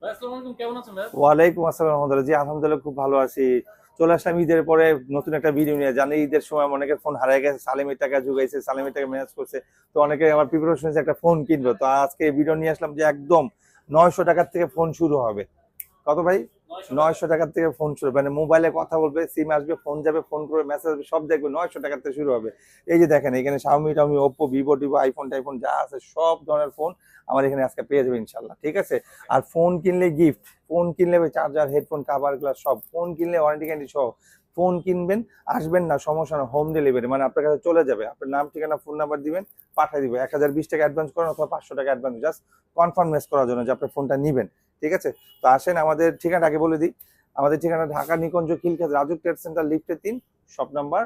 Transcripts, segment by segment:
ভাই আসসালামু আলাইকুম, কেমন আছেন ভাই? ওয়ালাইকুম আসসালাম রহমতুল্লাহ। জি আলহামদুলিল্লাহ খুব ভালো আছি। চলে আসলাম ঈদের পরে নতুন একটা ভিডিও নিয়ে। জানি ঈদের সময় অনেকের ফোন হারিয়ে গেছে, সালেমের টাকা জুগাইছে, সালেমের টাকা ম্যানেজ করছে। তো অনেকে আমার প্রিপারেশন একটা ফোন কিনবো, তো আজকে ভিডিও নিয়ে আসলাম যে একদম 900 টাকার থেকে ফোন শুরু হবে। কত ভাই? 900 টাকা। 900 টাকার থেকে ফোন শুরু, মানে মোবাইলে কথা বলবে, সিম আসবে, ফোন যাবে, ফোন করে মেসেজ আসবে, সব দেখবে 900 টাকার থেকে শুরু হবে। এই যে দেখেন এখানে শাওমি টাওমি, ওপ্পো, ভিভো টিভো, আইফোন টাইফোন যা আছে সব ধরনের ফোন আমার এখানে আজকে পেয়ে যাবে ইনশাল্লাহ, ঠিক আছে। আর ফোন কিনলে গিফট, ফোন কিনলে চার্জার, হেডফোন, কাভার, গ্লাস সব, ফোন কিনলে ওয়ারেন্টি গ্যারান্টি সহ। ফোন কিনবেন, আসবেন না, সমস্যা না, হোম ডেলিভারি, মানে আপনার কাছে চলে যাবে, আপনার নাম ঠিকানা ফোন নাম্বার দিবেন, পাঠিয়ে দিবে। 1020 টাকা অ্যাডভান্স করেন অথবা 500 টাকা অ্যাডভান্স, জাস্ট কনফার্মেস করার জন্য যে আপনি ফোনটা নিবেন, ঠিক আছে। তো আসেন, আমাদের ঠিকানা আগে বলে দিই। আমাদের ঠিকানা ঢাকা নিকুঞ্জ খিলক্ষেত রাজুক ট্রেড সেন্টার লিফটে 3, শপ নাম্বার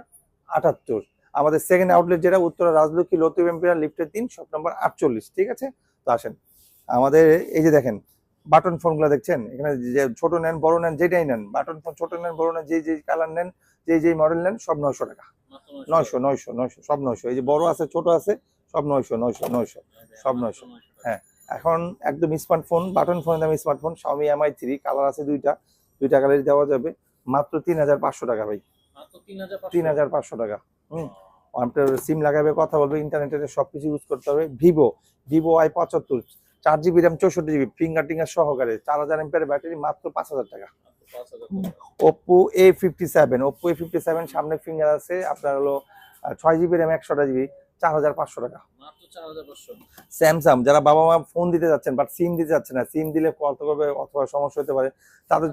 78। আমাদের সেকেন্ড আউটলেট যেটা উত্তরা রাজলক্ষ্মী লতিফ এম্পিয়ার লিফটে 3, শপ নাম্বার 48, ঠিক আছে। তো আসেন, আমাদের এই যে দেখেন বাটন ফোনগুলো দেখছেন এখানে, যে ছোট নেন বড় নেন যেটাই নেন, বাটন ফোন ছোট নেন বড় নেন, যে কালার নেন, যে মডেল নেন, সব 900 টাকা। মাত্র 900 900 টাকা। 900 900 সব 900, এই যে বড় আছে ছোট আছে, সব 900 900 900, সব মাত্র 900। 900 টাকা। হ্যাঁ, এখন একদম স্মার্টফোন, বাটন ফোনের দাম স্মার্টফোন শাওমি Mi 3, কালার আছে দুইটা, দুইটা কালারই দেওয়া যাবে, মাত্র 3500 টাকা ভাই। মাত্র 3500। 3500 টাকা। হুম। আপনার সিম লাগাবে, কথা বলবে, ইন্টারনেটে সবকিছু ইউজ করতে হবে। Vivo, Vivo i75, 4 GB RAM, 64 GB, finger টিঙ্গার সহকারে, 4000 এমপিয়ার ব্যাটারি, মাত্র 5000 টাকা। মাত্র 5000 হুম। টাকা। ওপ্পো A57 সামনে ফিঙ্গার আছে, আপনার হলো 6 জিবি র্যাম, 128 জিবি, 4500 টাকা। মাত্র 4500। স্যামসাং, যারা বাবা মা ফোন দিতে যাচ্ছেন বাট সিম দিতে যাচ্ছে না, সিম দিলে কত করবে অথবা সমস্যা হতে পারে, তাদের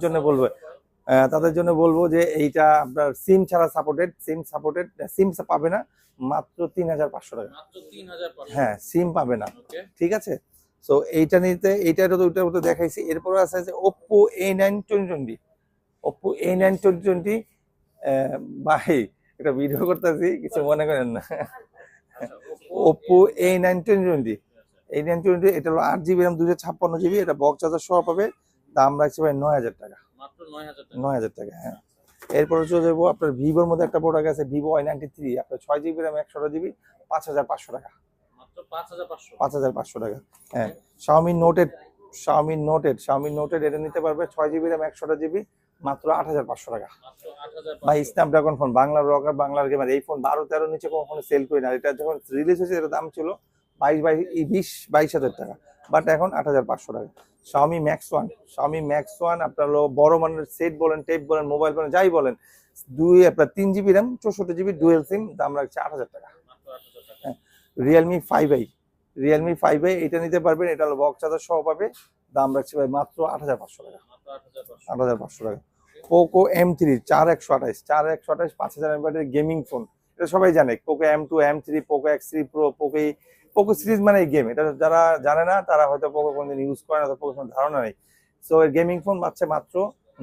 জন্য বলবো, যে এইটা আপনার সিম ছাড়া সাপোর্টেড, সিম পাবে না, মাত্র 3500 টাকা। মাত্র 3500। হ্যাঁ, সিম পাবে না, ওকে। ঠিক আছে। তো এইটা নিতে, এইটার তো ওইটার মতো দেখাইছি। এরপরে আছে যে ওপ্পো A9 2020, ওপ্পো A9 2020। ভাই, এটা ভিডিও করতেছি, কিছু মনে করেন না। আচ্ছা, Oppo ওপ্পো A9 2020, A9 20, এটা হলো 8 জিবি র্যাম, 256 জিবি, এটা বক্স চার্জার সহ পাবে। দাম রাখছি ভাই 9000 টাকা। মাত্র 9000 টাকা। 9000 টাকা, হ্যাঁ। এরপরে চলে যাবো আপনার ভিভোর মধ্যে একটা প্রোডাক্ট আছে, ভিভো Y93, আপনার 6 জিবি র্যাম, 128 জিবি, 5500 টাকা। মাত্র 5500। 5500 টাকা, হ্যাঁ। ওকে। শাওমি নোটেড এটা নিতে পারবে, 6 জিবি র্যাম, 128 জিবি, মাত্র 8500 টাকা। মাত্র ভাই 8500। স্ন্যাপড্রাগন ফোন, বাংলার রকার, বাংলার গেমার, এই ফোন 12-13 নিচে কখনো সেল করি না। এটা যখন রিলিজ হয়েছে এর দাম ছিল 22-22 হাজার টাকা, বাট এখন 8500 টাকা। শাওমি ম্যাক্স ওয়ান আপনার হলো বড় মানের সেট বলেন, টেপ বলেন, মোবাইল বলেন, যাই বলেন, আপনার 3 জিবি র্যাম, 64 জিবি, ডুয়েল সিম, দাম রাখছে 8000 টাকা। মাত্র 8000 টাকা। হ্যাঁ। রিয়েলমি 5i, রিয়েলমি 5i এটা নিতে পারবেন, এটা হলো বক্স চার্জার সহ পাবে, দাম রাখছে ভাই মাত্র 8500 টাকা। মাত্র 8500। 8500 টাকা। পোকো M3 4128, 5000 এমএর গেমিং ফোন, এটা সবাই জানে। Poco M2 M3, Poco X3 Pro, Poco series মানে গেম, এটা যারা জানে না তারা হয়তো পোকো কোনদিন ইউজ করে না, তো পোকো ধারণা নেই। সো এর গেমিং ফোন পাচ্ছে মাত্র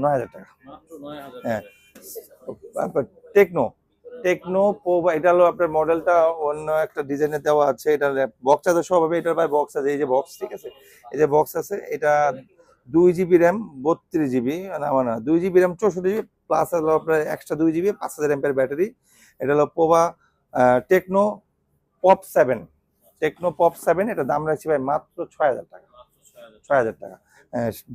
9000 টাকা। মাত্র 9000 হ্যাঁ। টাকা। তারপর টেকনো, টেকনো প্রো, এটা হলো আপনার মডেলটা অন্য একটা ডিজাইনে দেওয়া আছে, এটা বক্স চার্জার সহ হবে, এটার ভাই বক্স আছে, এই যে বক্স, ঠিক আছে, এই যে বক্স আছে। এটা 2 জিবি র্যাম, 32 জিবি, না মানে 2 জিবি র্যাম, 64 জিবি, প্লাস হলো আপনার এক্সট্রা 2 জিবি, 5000 এমপিয়ার ব্যাটারি। এটা হলো Pova Tecno pop 7, Tecno pop 7, এটা দাম রাখছি ভাই মাত্র 6000 টাকা। মাত্র 6000 টাকা। 6000 টাকা।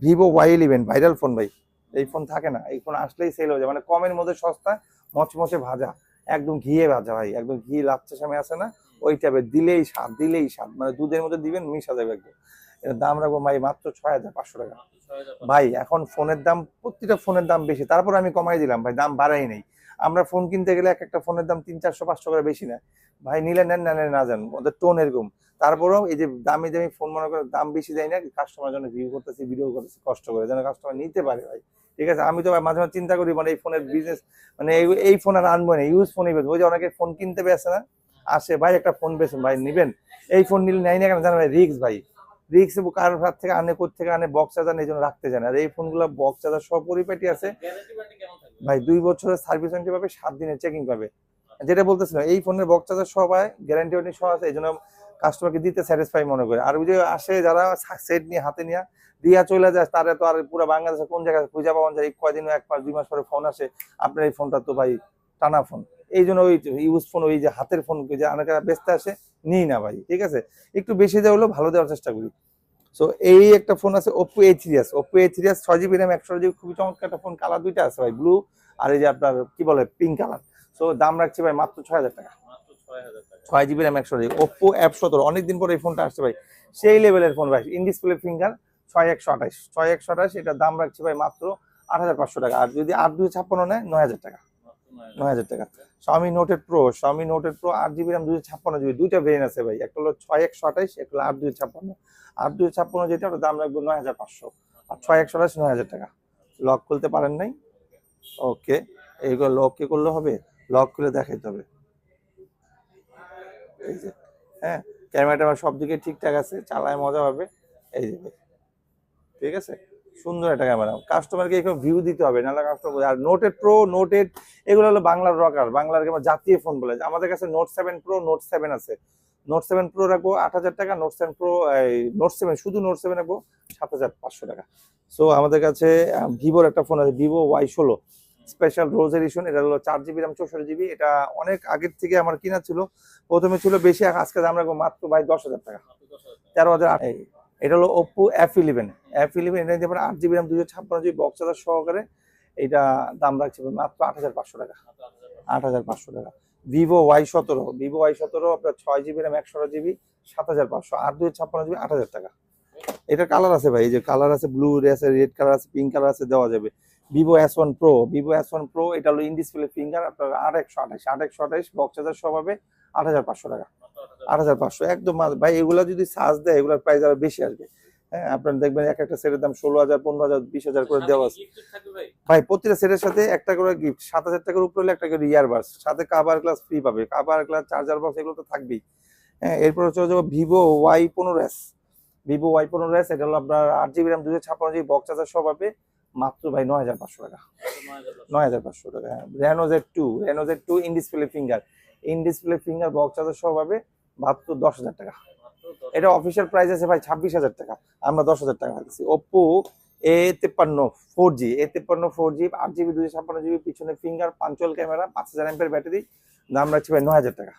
ভিভো Y11 ভাইরাল ফোন ভাই, এই ফোন থাকে না, এই ফোন আসলেই সেল হয়ে যায়, মানে কমের মধ্যে সস্তা, মচমচে ভাজা, একদম ঘিয়ে ভাজা ভাই, একদম ঘি লাচ্ছা সামনে আসে না, ওই টাইপের, দিলেই স্বাদ, মানে দুধের মধ্যে দিবেন মিশা যাবে একদম। এর দাম রাখবো ভাই মাত্র 6500 টাকা। মাত্র 6500। ভাই এখন ফোনের দাম, প্রতিটা ফোনের দাম বেশি, তারপর আমি কমাই দিলাম ভাই, দাম বাড়াই নেই। আমরা ফোন কিনতে গেলে এক একটা ফোনের দাম 300-400-500 করে বেশি না ভাই, নিলে নেন, না না যান, ওদের টোন এরকম। তারপরেও এই যে দামি দামি ফোন, মনে করে দাম বেশি দেয় না, কাস্টমার জন্য ভিউ করতেছি, ভিডিও করতেছি কষ্ট করে, যেন কাস্টমার নিতে পারে ভাই, ঠিক আছে। আমি তো মাঝে মাঝে চিন্তা করি, মানে এই ফোনের বিজনেস, মানে এই ফোন আর আনবো না, ইউজ ফোনই বেচবো। ওই যে অনেকে ফোন কিনতে বেছে না, আসে ভাই একটা ফোন বেচুন ভাই, নিবেন, এই ফোন নিলে নেয় না কেন জানেন ভাই, রিক্স ভাই, রিক্স কার হাত থেকে আনে, কোথা থেকে আনে, বক্স চার্জার এই জন্য রাখতে চায় না। আর এই ফোনগুলো বক্স চার্জার সব পরিপাটি আছে গ্যারান্টি ওয়ারেন্টি কেমন থাকবে? ভাই, 2 বছরের সার্ভিস ওয়ারেন্টি পাবে, 7 দিনের চেকিং পাবে। যেটা বলতেছিলাম, এই ফোনের বক্স চার্জার সবাই গ্যারান্টি ওয়ারেন্টি সহ আছে, এই জন্য কাস্টমারকে দিতে স্যাটিসফাই মনে করে। আর ওই যে আসে যারা সেট নিয়ে হাতে নিয়ে দিয়া চলে যায়, তারা তো আর পুরো বাংলাদেশে কোন জায়গায় খুঁজে পাওয়া যায়, এই কয়দিন 1 মাস 2 মাস পরে ফোন আসে, আপনার এই ফোনটা তো ভাই টানা ফোন। এই জন্য ওই ইউজ ফোন, ওই যে হাতের ফোন যে অনেকে ব্যস্ত আসে, নিই না ভাই, ঠিক আছে। একটু বেশি দেওয়া হলেও ভালো দেওয়ার চেষ্টা করি। সো এই একটা ফোন আছে Oppo A3s, Oppo A3s 6GB RAM 128GB, খুবই চমৎকার একটা ফোন। কালার দুইটা আছে ভাই, ব্লু আর এই যে আপনার কি বলে পিঙ্ক কালার। সো দাম রাখছি ভাই মাত্র 6000 টাকা। মাত্র 6000 টাকা। 6GB RAM 128GB Oppo F17, অনেকদিন পরে এই ফোনটা আসছে ভাই, সেই লেভেলের ফোন ভাই। ইন ডিসপ্লে ফিঙ্গার 6128, এটার দাম রাখছি ভাই মাত্র 8500 টাকা। আর যদি 8256 নেয় 9000 টাকা। মাত্র 9000 9000 টাকা। Xiaomi Note 8 Pro, Xiaomi Note 8 Pro 8GB RAM 256GB, দুইটা ভেরিয়েন্ট আছে ভাই, একটা হলো 6128, একটা হলো 8256। 8256 যেটা, ওটার দাম রাখবো 9500, আর 6128 9000 টাকা। লক খুলতে পারেন নাই? ওকে, এইগুলো লক কি করলে হবে? লক খুলে দেখাইতে হবে। এই যে, হ্যাঁ, ক্যামেরাটা আমার সব দিকে ঠিকঠাক আছে, চালায় মজা হবে। এই যে ভাই, ঠিক আছে, সুন্দর একটা ক্যামেরা। কাস্টমারকে এরকম ভিউ দিতে হবে, নাহলে কাস্টমার। আর Note 8 Pro, Note 8 এগুলো হলো বাংলার রকার, বাংলার ক্যামেরা, জাতীয় ফোন বলে। আমাদের কাছে Note 7 Pro, Note 7 আছে। Note 7 Pro রাখবো 8000 টাকা, Note 7 Pro, Note 7, শুধু Note 7 রাখবো 7500 টাকা। সো আমাদের কাছে ভিভোর একটা ফোন আছে, Vivo Y16 স্পেশাল রোজ এডিশন। এটা হলো 4GB RAM 64GB। এটা অনেক আগের থেকে আমার কিনা ছিল, প্রথমে ছিল বেশি, আজকে দাম রাখবো মাত্র ভাই 10000 টাকা, 13000। এটা হলো Oppo F11, এটা নিতে পারেন 8GB RAM 256GB box charger সহকারে। এটা দাম রাখছি মাত্র 8500 টাকা, 8500 টাকা। Vivo Y17 আপনার 6GB RAM 128GB 7500, 8256GB 8000 টাকা। এটা কালার আছে ভাই, এই যে কালার আছে, ব্লু আছে, রেড কালার আছে, পিঙ্ক কালার আছে, দেওয়া যাবে। Vivo S1 Pro, এটা হলো ইন ডিসপ্লে ফিঙ্গার, আপনার 8128 বক্স চার্জার সহ পাবে 8500 টাকা, 8500 একদম ভাই। এগুলা যদি সার্চ দেয়, এগুলোর প্রাইস আরো বেশি আসবে। হ্যাঁ, আপনারা দেখবেন এক একটা সেটের দাম 16000, 15000, 20000 করে দেওয়া আছে ভাই। প্রতিটা সেটের সাথে একটা করে গিফট, 7000 টাকার উপরে হলে একটা করে ইয়ারবাডস, সাথে কাভার গ্লাস ফ্রি পাবে, কাভার গ্লাস, চার্জার বক্স, এগুলো তো থাকবেই। হ্যাঁ, এরপর হচ্ছে Vivo Y15s, এটা হলো আপনার 8GB RAM 256GB box charger সহ পাবে মাত্র ভাই 9500 টাকা, 9500 টাকা। হ্যাঁ, Reno Z2 in display finger box charger সহ পাবে মাত্র 10000 টাকা। এটা অফিশিয়াল প্রাইস আছে ভাই 26000 টাকা, আমরা 10000 টাকা রাখছি। Oppo A53 4G 8GB 256GB পিছনে finger, punctual camera, 5000 mAh battery, দাম রাখছি ভাই 9000 টাকা।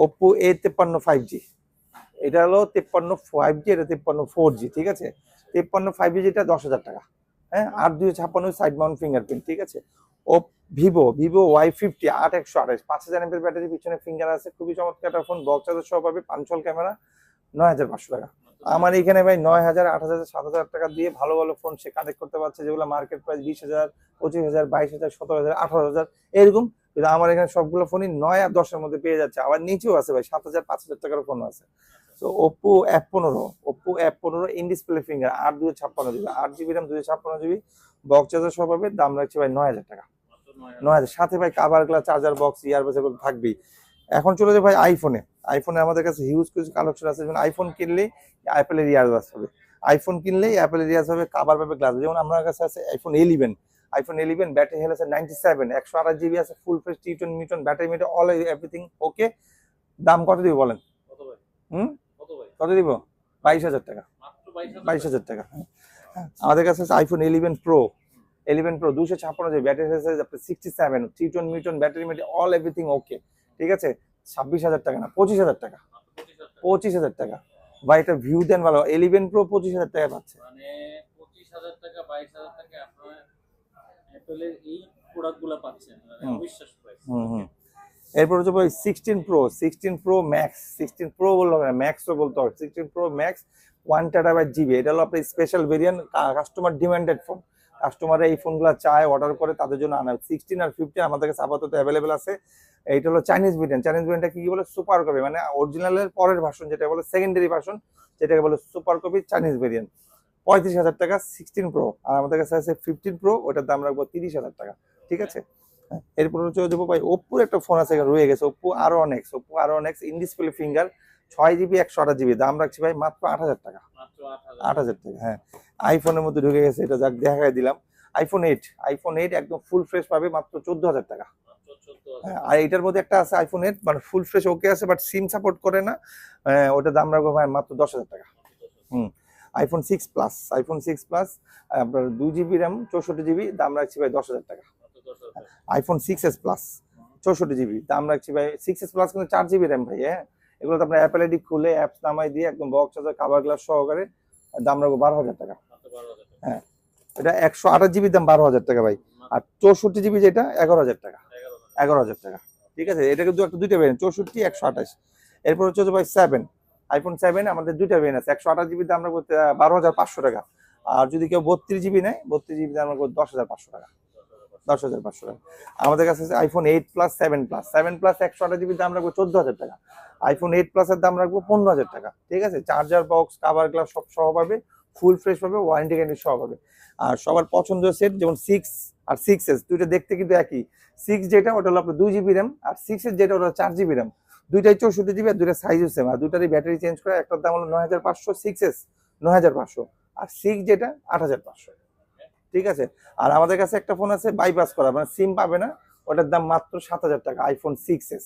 Oppo A53 5G, এটা হলো 53 5G, এটা 53 4G, ঠিক আছে। 53 5G যেটা 10000 টাকা। হ্যাঁ, 8256 সাইড মাউন্ট ফিঙ্গারপ্রিন্ট, ঠিক আছে। ও Vivo Y50 8128, 5000 mAh ব্যাটারি, পিছনে ফিঙ্গার আছে, খুবই চমৎকার একটা ফোন, বক্স চার্জার সহ পাবে, পাঞ্চুয়াল ক্যামেরা, 9500 টাকা। আমার এখানে ভাই 9000, 8000, 7000 টাকা দিয়ে ভালো ভালো ফোন সে কানেক্ট করতে পারছে, যেগুলো মার্কেট প্রাইস 20000, 25000, 22000, 17000, 18000 এরকম। কিন্তু আমার এখানে সবগুলো ফোনই 9 আর 10 এর মধ্যে পেয়ে যাচ্ছে। আবার নিচেও আছে ভাই 7000, 5000 টাকার ফোন আছে। তো Oppo F15 in display finger, 8256GB, 8GB RAM 256GB box charger সহ পাবে, দাম রাখছি ভাই 9000 টাকা, 9000। সাথে ভাই cover glass, charger box, earbuds এগুলো থাকবেই। এখন চলে যায় ভাই আইফোনে আমাদের কাছে হিউজ কিছু কালেকশন আছে। যেমন আইফোন কিনলেই অ্যাপেলের ইয়ারবাডস হবে, কাভার পাবে, গ্লাস। যেমন আমার কাছে আছে আইফোন 11, ব্যাটারি হেলথ আছে 97, 128GB আছে, ফুল ফ্রেশ টি20 newton battery, meter, all everything okay. দাম কত দিব বলেন? কত দিব? 22000 টাকা, 22000 টাকা। আমাদের কাছে আছে iPhone 11 Pro 256GB battery health আছে আপনার 67, টি20 newton battery, meter, all everything okay, ঠিক আছে। 26000 টাকা না, 25000 টাকা, 25000 টাকা ভাই। এটা ভিউ দেন ভালো, 11 Pro 25000 টাকা পাচ্ছে, মানে 25000 টাকা 22000 টাকা আপনারা অ্যাপলের এই প্রোডাক্টগুলো পাচ্ছেন, মানে অবিশ্বাস্য প্রাইস। এরপর হচ্ছে ভাই 16 Pro Max, 16 Pro বলতে হবে না, ম্যাক্সও বলতে হবে। 16 Pro Max 1TB, এটা হলো আপনার special variant, customer demanded phone. কাস্টমাররা এই ফোনগুলো চায়, অর্ডার করে, তাদের জন্য আনা। 16 আর 15 আমাদের কাছে আপাতত অ্যাভেলেবেল আছে। এইটা হলো চাইনিজ ভেরিয়েন্টটা কি বলে? সুপার কপি, মানে অরিজিনালের পরের ভার্সন, যেটা বলে সেকেন্ডারি ভার্সন, যেটাকে বলে সুপার কপি চাইনিজ ভেরিয়েন্ট। 35000 টাকা 16 Pro। আর আমাদের কাছে আছে 15 Pro, ওটার দাম রাখবো 30000 টাকা, ঠিক আছে। এরপর হচ্ছে দেবো ভাই ওপ্পোর একটা ফোন আছে রয়ে গেছে, Oppo R1X in display finger, 6GB 128GB, দাম রাখছি ভাই মাত্র 8000 টাকা, 8000 টাকা। হ্যাঁ, আইফোনের মধ্যে ঢুকে গেছে, এটা যাক দেখাই দিলাম। আইফোন 8 একদম ফুল ফ্রেশ পাবে মাত্র 14000 টাকা। হ্যাঁ, আর এটার মধ্যে একটা আছে আইফোন 8, মানে ফুল ফ্রেশ ওকে আছে, বাট সিম সাপোর্ট করে না, ওটার দাম রাখবো ভাই মাত্র 10000 টাকা। আইফোন 6 প্লাস আপনার 2GB RAM 64GB, দাম রাখছি ভাই 10000 টাকা। আইফোন 6s প্লাস 64GB, দাম রাখছি ভাই। 6s প্লাস কিন্তু 4GB RAM ভাই। হ্যাঁ, এগুলো তো আপনার অ্যাপল আইডি খুলে অ্যাপস নামাই দিয়ে একদম বক্স চার্জার, কাভার গ্লাস সহকারে দাম রাখবো 12,000 টাকা। মাত্র 12,000 টাকা। হ্যাঁ, এটা 128 জিবির দাম 12,000 টাকা ভাই। আর 64 জিবি যেটা 11,000 টাকা। 11,000 11,000 টাকা, ঠিক আছে। এটা কিন্তু একটা দুইটা ভেরিয়েন্ট, 64 128। এরপর হচ্ছে যে ভাই 7, আইফোন 7 আমাদের দুইটা ভেরিয়েন্ট আছে। 128 জিবির দাম রাখবো 12,500 টাকা। আর যদি কেউ 32 জিবি নেয়, 32 জিবি দাম রাখবো 10,500 টাকা। 10,500 টাকা। আমাদের কাছে আছে আইফোন 8 প্লাস 7 প্লাস 128 জিবির দাম রাখবো 14,000 টাকা। আইফোন 8 প্লাসের দাম রাখবো 15,000 টাকা, ঠিক আছে। চার্জার বক্স, কাভার গ্লাস সব সহ পাবে, ফুল ফ্রেশ পাবে, ওয়ারেন্টি গ্যারান্টি সহ পাবে। আর সবার পছন্দের সেট যেমন 6 আর 6s, দুইটা দেখতে কিন্তু একই। 6 যেটা ওটা হলো আপনার 2 জিবি র্যাম, আর 6s যেটা ওটা 4 জিবি র্যাম। দুইটাই 64 জিবি, আর দুইটা সাইজও সেম। আর দুইটারই ব্যাটারি চেঞ্জ করে, একটার দাম হলো 9,500 6s 9,500, আর 6 যেটা 8,500, ঠিক আছে। আর আমাদের কাছে একটা ফোন আছে বাইপাস করা, মানে সিম পাবে না, ওটার দাম মাত্র 7,000 টাকা, আইফোন 6s।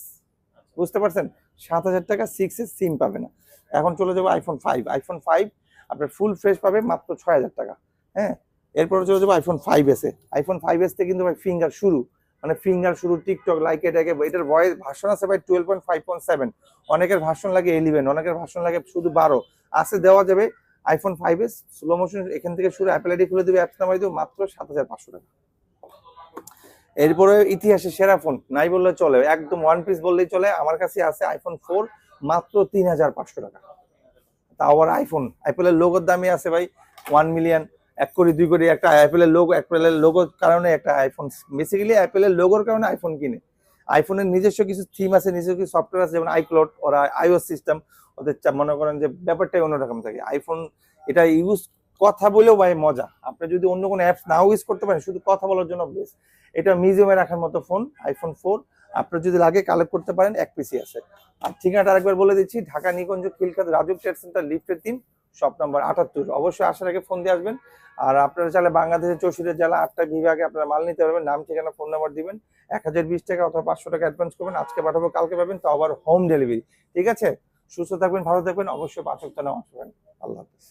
বুঝতে পারছেন, 7,000 টাকা 6s, সিম পাবে না। এখন চলে যাবো আইফোন 5। আইফোন 5 আপনার ফুল ফ্রেশ পাবে মাত্র 6,000 টাকা। হ্যাঁ, এরপরে চলে যাবো আইফোন 5s এ। আইফোন 5s তে কিন্তু ভাই ফিঙ্গার শুরু, মানে ফিঙ্গার শুরু, টিকটক লাইক এটাকে, এটার ভয়েস ভার্সন আছে ভাই 12.5.7, অনেকের ভার্সন লাগে 11, অনেকের ভার্সন লাগে শুধু 12 আছে, দেওয়া যাবে। আইফোন 5s স্লো মোশন এখান থেকে শুরু, অ্যাপল আইডি খুলে দেবে, অ্যাপস নামাই দেবে, মাত্র 7,500 টাকা। এরপরে ইতিহাসে সেরা ফোন নাই বললে চলে, একদম ওয়ান পিস বললেই চলে, আমার কাছে আছে আইফোন 4 মাত্র 3,500 টাকা। তাও আবার আইফোন, অ্যাপেলের লোগোর দামই আছে ভাই 1 মিলিয়ন, 1 কোটি 2 কোটি। একটা অ্যাপেলের লোগোর কারণে একটা আইফোন, বেসিক্যালি অ্যাপেলের লোগোর কারণে আইফোন কিনে। আইফোনের নিজস্ব কিছু থিম আছে, নিজস্ব কিছু সফটওয়্যার আছে, যেমন আইক্লাউড, ওরা আইওএস সিস্টেম, ওদের মনে করেন যে ব্যাপারটাই অন্যরকম থাকে। আইফোন এটা ইউজ, কথা বলেও ভাই মজা। আপনি যদি অন্য কোনো অ্যাপস নাও ইউজ করতে পারেন, শুধু কথা বলার জন্য বেস্ট। এটা মিউজিয়ামে রাখার মতো ফোন, আইফোন 4। আপনার যদি লাগে কালেক্ট করতে পারেন, 1 পিসি আছে। আর ঠিকানাটা আরেকবার বলে দিচ্ছি, ঢাকা নিকুঞ্জ খিলখাত রাজুক ট্রেড সেন্টার লিফটের 3, শপ নাম্বার 78। অবশ্যই আসার আগে ফোন দিয়ে আসবেন। আর আপনারা চাইলে বাংলাদেশের 64 জেলা 8টা বিভাগে আপনারা মাল নিতে পারবেন। নাম, ঠিকানা, ফোন নাম্বার দিবেন, 1020 টাকা অথবা 500 টাকা অ্যাডভান্স করবেন। আজকে পাঠাবো, কালকে পাবেন, তো আবার হোম ডেলিভারি, ঠিক আছে। সুস্থ থাকবেন, ভালো থাকবেন, অবশ্যই 5 ওয়াক্ত নামাজ পড়বেন। আল্লাহ হাফেজ।